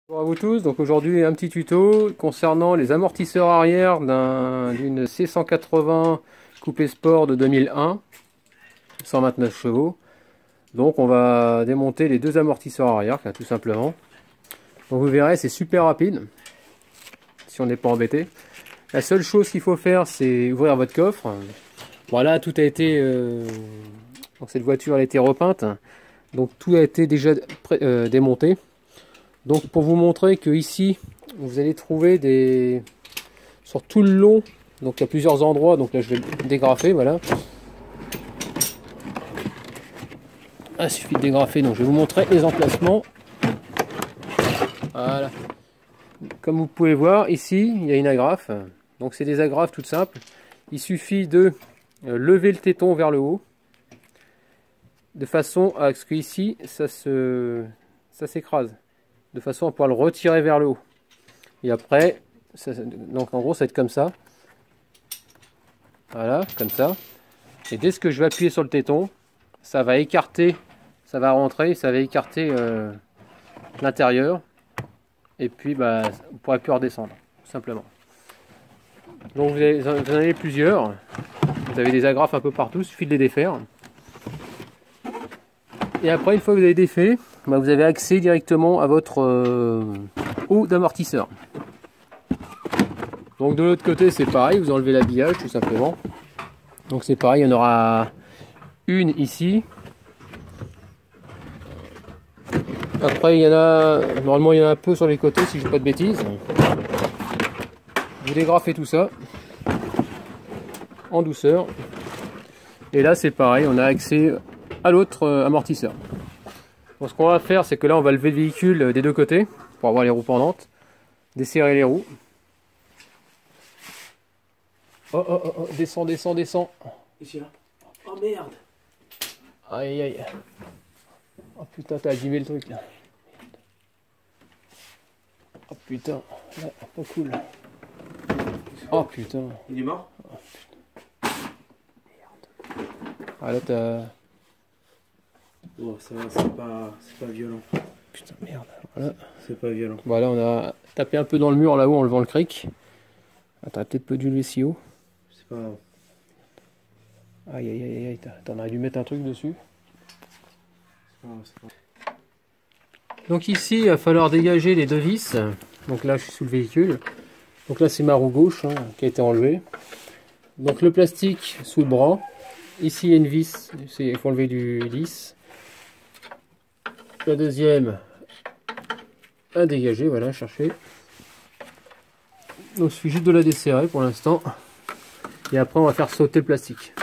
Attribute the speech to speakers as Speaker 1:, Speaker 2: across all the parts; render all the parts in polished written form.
Speaker 1: Bonjour à vous tous, donc aujourd'hui un petit tuto concernant les amortisseurs arrière d'une C180 coupé sport de 2001, 129 chevaux. Donc on va démonter les deux amortisseurs arrière, là, tout simplement. Donc vous verrez, c'est super rapide, si on n'est pas embêté. La seule chose qu'il faut faire, c'est ouvrir votre coffre. Voilà, tout a été... donc cette voiture elle a été repeinte, donc tout a été déjà démonté. Donc pour vous montrer que ici vous allez trouver des sur tout le long, donc il y a plusieurs endroits, donc là je vais le dégrafer, voilà. Il suffit de dégrafer, donc je vais vous montrer les emplacements. Voilà. Comme vous pouvez voir ici, il y a une agrafe. Donc c'est des agrafes toutes simples. Il suffit de lever le téton vers le haut, de façon à ce que ici ça s'écrase, de façon à pouvoir le retirer vers le haut. Et après, donc en gros ça va être comme ça. Voilà, comme ça. Et dès que je vais appuyer sur le téton, ça va écarter, ça va rentrer, ça va écarter l'intérieur. Et puis bah, vous ne pourrez plus redescendre, tout simplement. Donc vous en avez plusieurs. Vous avez des agrafes un peu partout, il suffit de les défaire. Et après, une fois que vous avez défait, bah, vous avez accès directement à votre haut d'amortisseur. Donc de l'autre côté c'est pareil, vous enlevez l'habillage tout simplement. Donc c'est pareil, il y en aura une ici. Après il y en a, normalement il y en a un peu sur les côtés si je dis pas de bêtises. Vous dégrafez tout ça en douceur. Et là c'est pareil, on a accès à l'autre amortisseur. Donc ce qu'on va faire, c'est que là on va lever le véhicule des deux côtés pour avoir les roues pendantes, desserrer les roues. Oh oh oh, oh. Descends, descends, descends.
Speaker 2: Ici là. Oh merde.
Speaker 1: Aïe aïe. Oh putain, t'as abîmé le truc là. Oh putain, là, pas cool. Oh putain.
Speaker 2: Il est mort?
Speaker 1: Oh, putain. Merde. Ah là t'as...
Speaker 2: Oh ça va, c'est pas violent.
Speaker 1: Putain merde. Voilà.
Speaker 2: C'est pas violent.
Speaker 1: Voilà, on a tapé un peu dans le mur là-haut en levant le cric. Ah, t'aurais peut-être pas dû lever si haut.
Speaker 2: C'est pas grave.
Speaker 1: Aïe aïe aïe aïe, t'en aurais dû mettre un truc dessus.
Speaker 2: C'est pas grave.
Speaker 1: Donc ici, il va falloir dégager les deux vis. Donc là, je suis sous le véhicule. Donc là, c'est ma roue gauche qui a été enlevée. Donc le plastique sous le bras. Ici, il y a une vis. Il faut enlever du lisse. La deuxième à dégager. Voilà, chercher. Donc il suffit juste de la desserrer pour l'instant. Et après, on va faire sauter le plastique.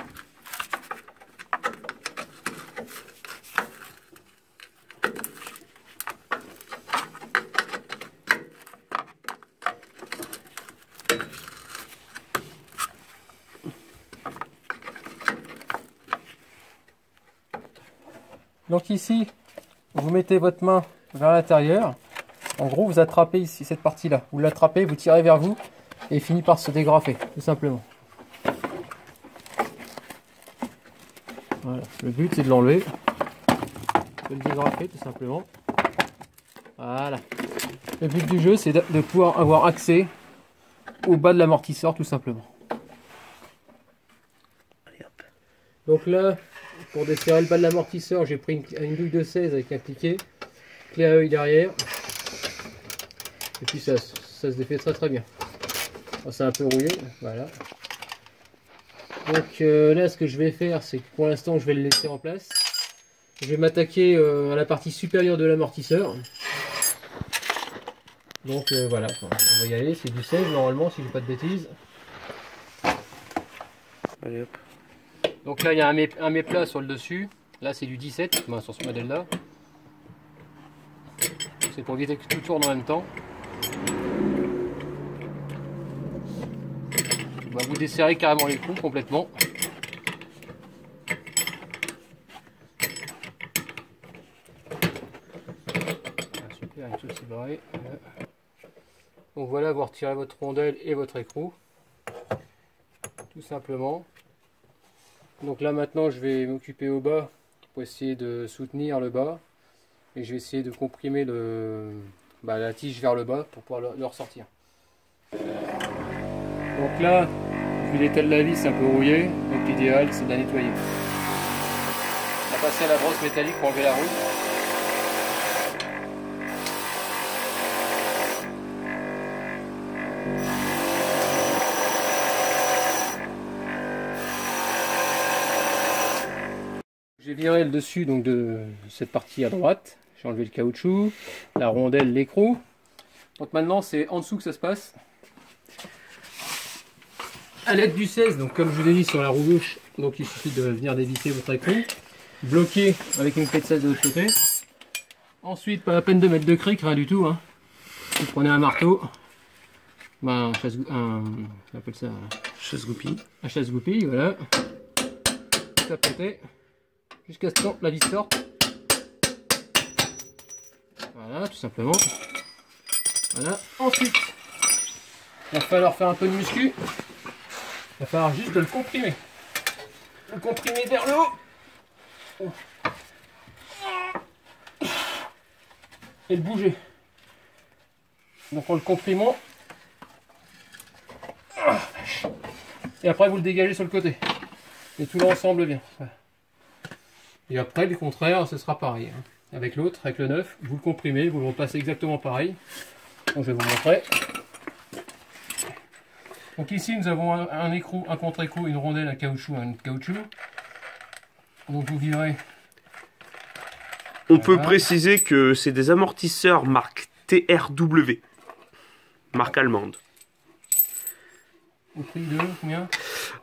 Speaker 1: Donc ici, vous mettez votre main vers l'intérieur. En gros, vous attrapez ici cette partie-là. Vous l'attrapez, vous tirez vers vous et il finit par se dégrafer, tout simplement. Voilà. Le but, c'est de l'enlever, de le dégrafer, tout simplement. Voilà. Le but du jeu, c'est de pouvoir avoir accès au bas de l'amortisseur, tout simplement. Donc là, pour desserrer le bas de l'amortisseur, j'ai pris une douille de 16 avec un cliquet, clé à œil derrière. Et puis ça se défait très très bien. C'est un peu rouillé, voilà. Donc là, ce que je vais faire, c'est que pour l'instant, je vais le laisser en place. Je vais m'attaquer à la partie supérieure de l'amortisseur. Donc voilà, on va y aller. C'est du 16 normalement, si je dis pas de bêtises.
Speaker 2: Allez hop.
Speaker 1: Donc là, il y a un méplat sur le dessus. Là, c'est du 17 sur ce modèle-là. C'est pour éviter que tout tourne en même temps. On va vous desserrer carrément les coups complètement. Ah, super, une chose barrée. Donc voilà, vous retirez votre rondelle et votre écrou. Tout simplement. Donc là maintenant, je vais m'occuper au bas pour essayer de soutenir le bas. Et je vais essayer de comprimer la tige vers le bas pour pouvoir le ressortir. Donc là, vu l'état de la vis, c'est un peu rouillé, donc l'idéal c'est de la nettoyer. On va passer à la brosse métallique pour enlever la rouille. J'ai viré le dessus donc de cette partie à droite. J'ai enlevé le caoutchouc, la rondelle, l'écrou. Donc maintenant c'est en dessous que ça se passe. À l'aide du 16, donc comme je vous l'ai dit sur la roue gauche, donc il suffit de venir dévisser votre écrou, bloquer avec une clé de 16 de l'autre côté. Ensuite, pas la peine de mettre de cric, rien du tout. Hein. Vous prenez un marteau, on appelle ça
Speaker 2: Chasse-goupille.
Speaker 1: un chasse-goupille, voilà. Tapoter jusqu'à ce que la vis sorte. Voilà, tout simplement. Voilà. Ensuite, il va falloir faire un peu de muscu. Il va falloir juste le comprimer. Le comprimer vers le haut. Et le bouger. Donc en le comprimant. Et après vous le dégagez sur le côté. Et tout l'ensemble bien. Voilà. Et après, du contraire, ce sera pareil. Hein. Avec l'autre, avec le 9, vous le comprimez, vous le repassez exactement pareil. Donc je vais vous montrer. Donc ici, nous avons un écrou, un contre-écrou, une rondelle, un caoutchouc. Donc vous virez.
Speaker 2: On peut préciser que c'est des amortisseurs marque TRW, marque allemande.
Speaker 1: Au prix de combien?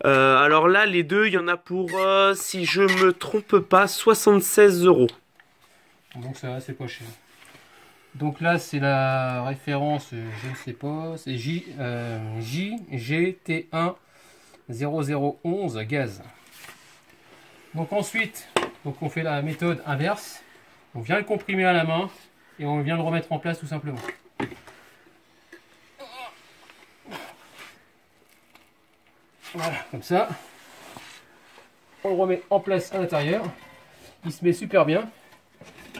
Speaker 2: Alors là, les deux, il y en a pour, si je me trompe pas, 76 €.
Speaker 1: Donc ça va, c'est pas cher. Donc là, c'est la référence, je ne sais pas, c'est JGT1 0011 gaz. Donc ensuite, donc on fait la méthode inverse. On vient le comprimer à la main et on vient le remettre en place tout simplement. Voilà, comme ça. On le remet en place à l'intérieur. Il se met super bien.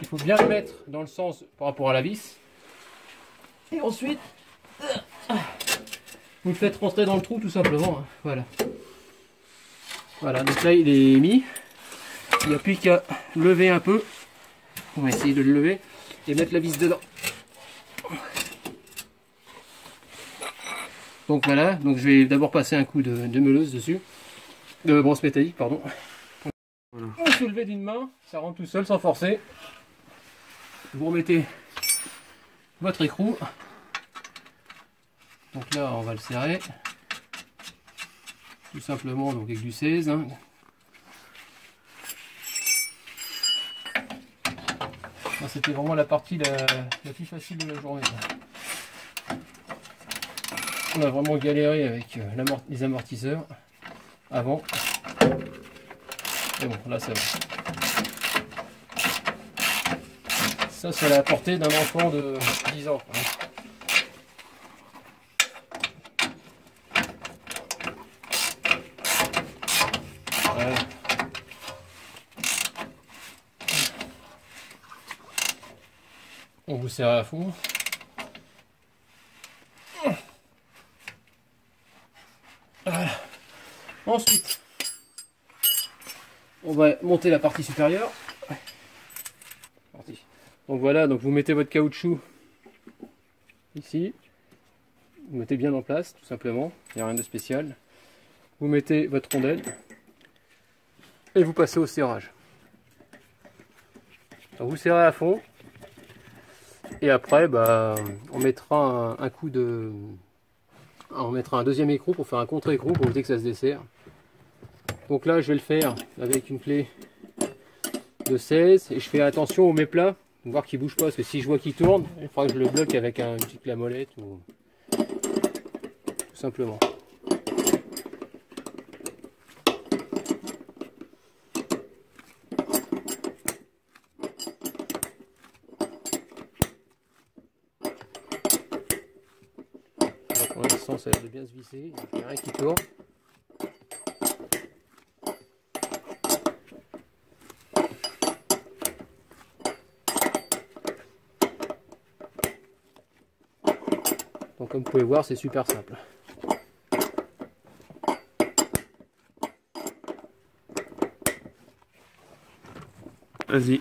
Speaker 1: Il faut bien le mettre dans le sens par rapport à la vis. Et ensuite, vous le faites rentrer dans le trou tout simplement. Voilà. Voilà, donc là il est mis. Il n'y a plus qu'à lever un peu. On va essayer de le lever et mettre la vis dedans. Donc voilà, donc je vais d'abord passer un coup de meuleuse dessus. De brosse métallique, pardon. Voilà. Vous soulevez d'une main, ça rentre tout seul sans forcer. Vous remettez votre écrou. Donc là, on va le serrer. Tout simplement, donc avec du 16. Hein. C'était vraiment la partie la plus facile de la journée. On a vraiment galéré avec les amortisseurs avant. Et bon, là ça va. Ça, c'est à la portée d'un enfant de 10 ans. Voilà. On vous serre à fond. Voilà. Ensuite, on va monter la partie supérieure. Donc voilà, donc vous mettez votre caoutchouc ici. Vous mettez bien en place, tout simplement. Il n'y a rien de spécial. Vous mettez votre rondelle et vous passez au serrage. Donc vous serrez à fond. Et après, on mettra on mettra un deuxième écrou pour faire un contre-écrou pour éviter que ça se desserre. Donc là, je vais le faire avec une clé de 16 et je fais attention au méplat, voir qu'il bouge pas, parce que si je vois qu'il tourne, il faudra que je le bloque avec une petite clé à molette ou tout simplement. Pour l'instant, ça a l'air de bien se visser, il n'y a rien qui tourne. Donc comme vous pouvez voir, c'est super simple.
Speaker 2: Vas-y.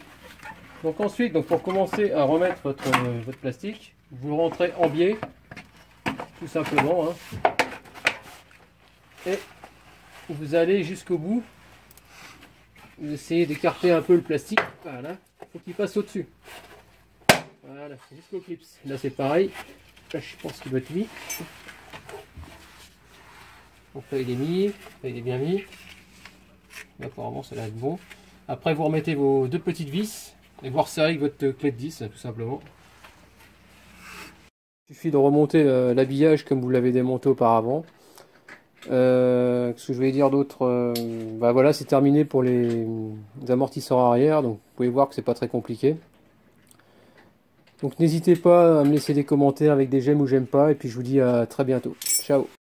Speaker 1: Donc ensuite, donc pour commencer à remettre votre plastique, vous rentrez en biais, tout simplement, hein, et vous allez jusqu'au bout. Vous essayez d'écarter un peu le plastique. Voilà, il faut qu'il passe au-dessus. Voilà, jusqu'au clips. Là c'est pareil. Là je pense qu'il doit être mis. Donc là il est mis, là il est bien mis. Là apparemment ça va être bon. Après vous remettez vos deux petites vis et vous resserrez avec votre clé de 10 tout simplement. Il suffit de remonter l'habillage comme vous l'avez démonté auparavant. Ce que je vais dire d'autre, bah voilà, c'est terminé pour les amortisseurs arrière, donc vous pouvez voir que c'est pas très compliqué. Donc n'hésitez pas à me laisser des commentaires avec des j'aime ou j'aime pas, et puis je vous dis à très bientôt. Ciao.